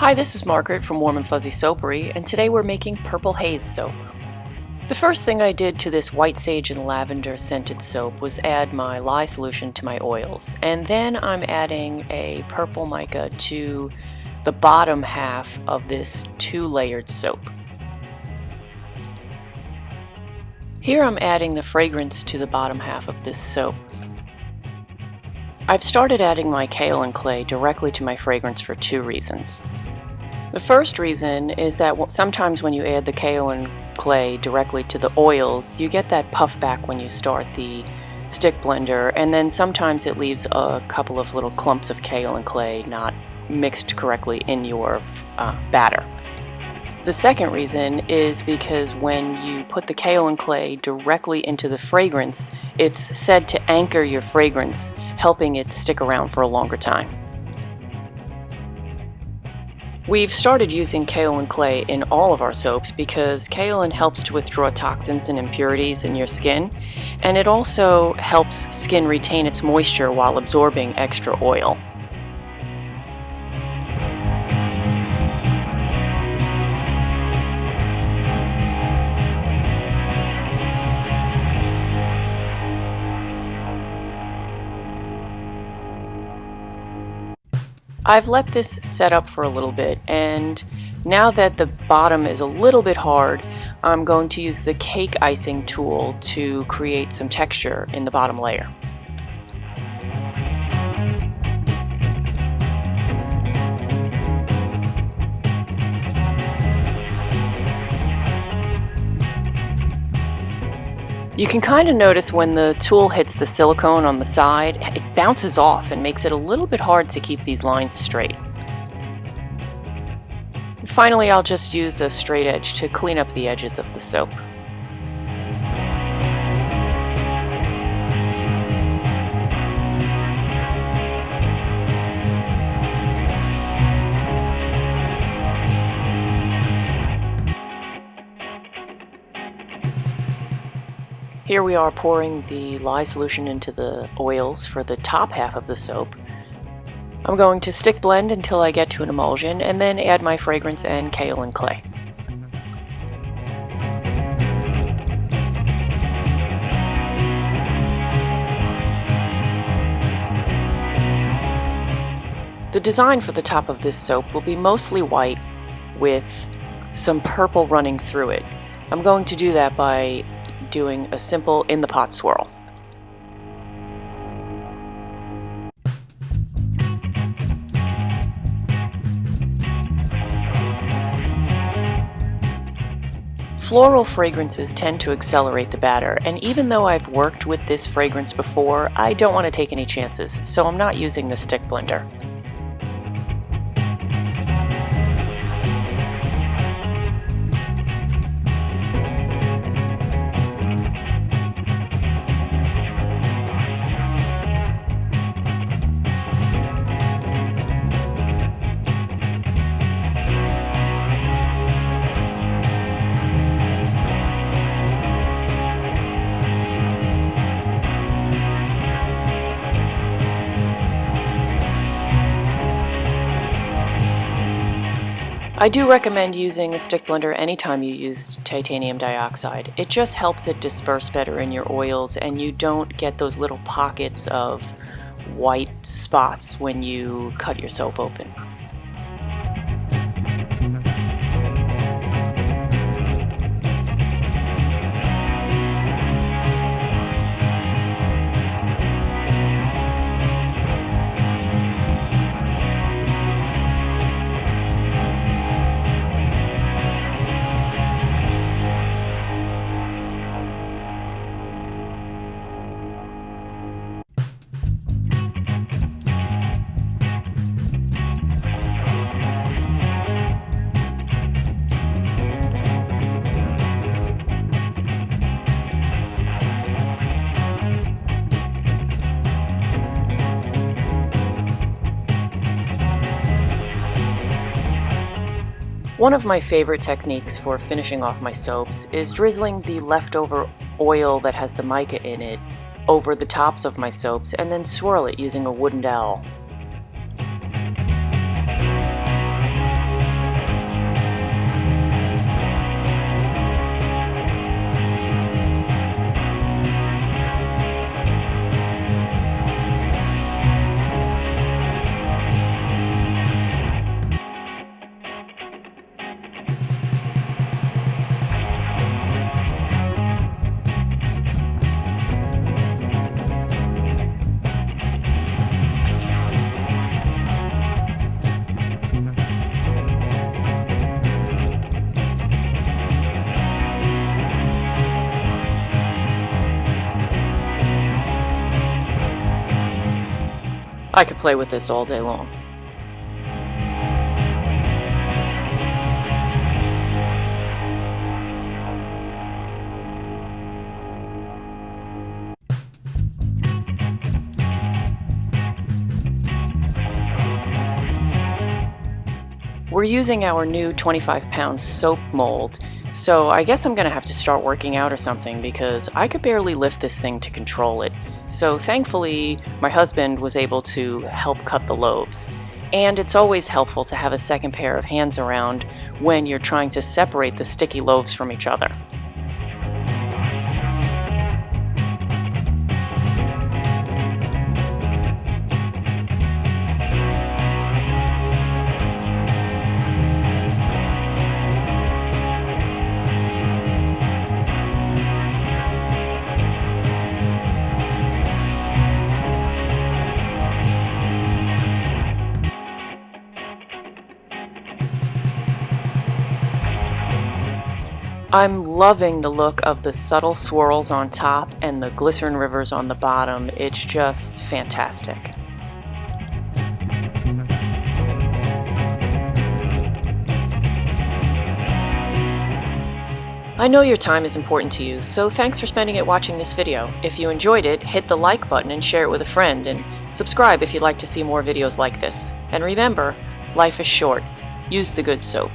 Hi, this is Margaret from Warm and Fuzzy Soapery, and today we're making Purple Haze soap. The first thing I did to this white sage and lavender scented soap was add my lye solution to my oils, and then I'm adding a purple mica to the bottom half of this two-layered soap. Here I'm adding the fragrance to the bottom half of this soap. I've started adding my kaolin clay directly to my fragrance for two reasons. The first reason is that sometimes when you add the kaolin clay directly to the oils, you get that puff back when you start the stick blender, and then sometimes it leaves a couple of little clumps of kaolin clay not mixed correctly in your batter. The second reason is because when you put the kaolin clay directly into the fragrance, it's said to anchor your fragrance, helping it stick around for a longer time. We've started using kaolin clay in all of our soaps because kaolin helps to withdraw toxins and impurities in your skin, and it also helps skin retain its moisture while absorbing extra oil. I've let this set up for a little bit, and now that the bottom is a little bit hard, I'm going to use the cake icing tool to create some texture in the bottom layer. You can kind of notice when the tool hits the silicone on the side, it bounces off and makes it a little bit hard to keep these lines straight. And finally, I'll just use a straight edge to clean up the edges of the soap. Here we are pouring the lye solution into the oils for the top half of the soap. I'm going to stick blend until I get to an emulsion and then add my fragrance and kaolin clay. The design for the top of this soap will be mostly white with some purple running through it. I'm going to do that by doing a simple in the pot swirl. Floral fragrances tend to accelerate the batter, and even though I've worked with this fragrance before, I don't want to take any chances, so I'm not using the stick blender. I do recommend using a stick blender anytime you use titanium dioxide. It just helps it disperse better in your oils, and you don't get those little pockets of white spots when you cut your soap open. One of my favorite techniques for finishing off my soaps is drizzling the leftover oil that has the mica in it over the tops of my soaps and then swirl it using a wooden dowel. I could play with this all day long. We're using our new 25-pound soap mold, so I guess I'm gonna have to start working out or something because I could barely lift this thing to control it. So thankfully, my husband was able to help cut the loaves. And it's always helpful to have a second pair of hands around when you're trying to separate the sticky loaves from each other. I'm loving the look of the subtle swirls on top and the glycerin rivers on the bottom. It's just fantastic. I know your time is important to you, so thanks for spending it watching this video. If you enjoyed it, hit the like button and share it with a friend, and subscribe if you'd like to see more videos like this. And remember, life is short. Use the good soap.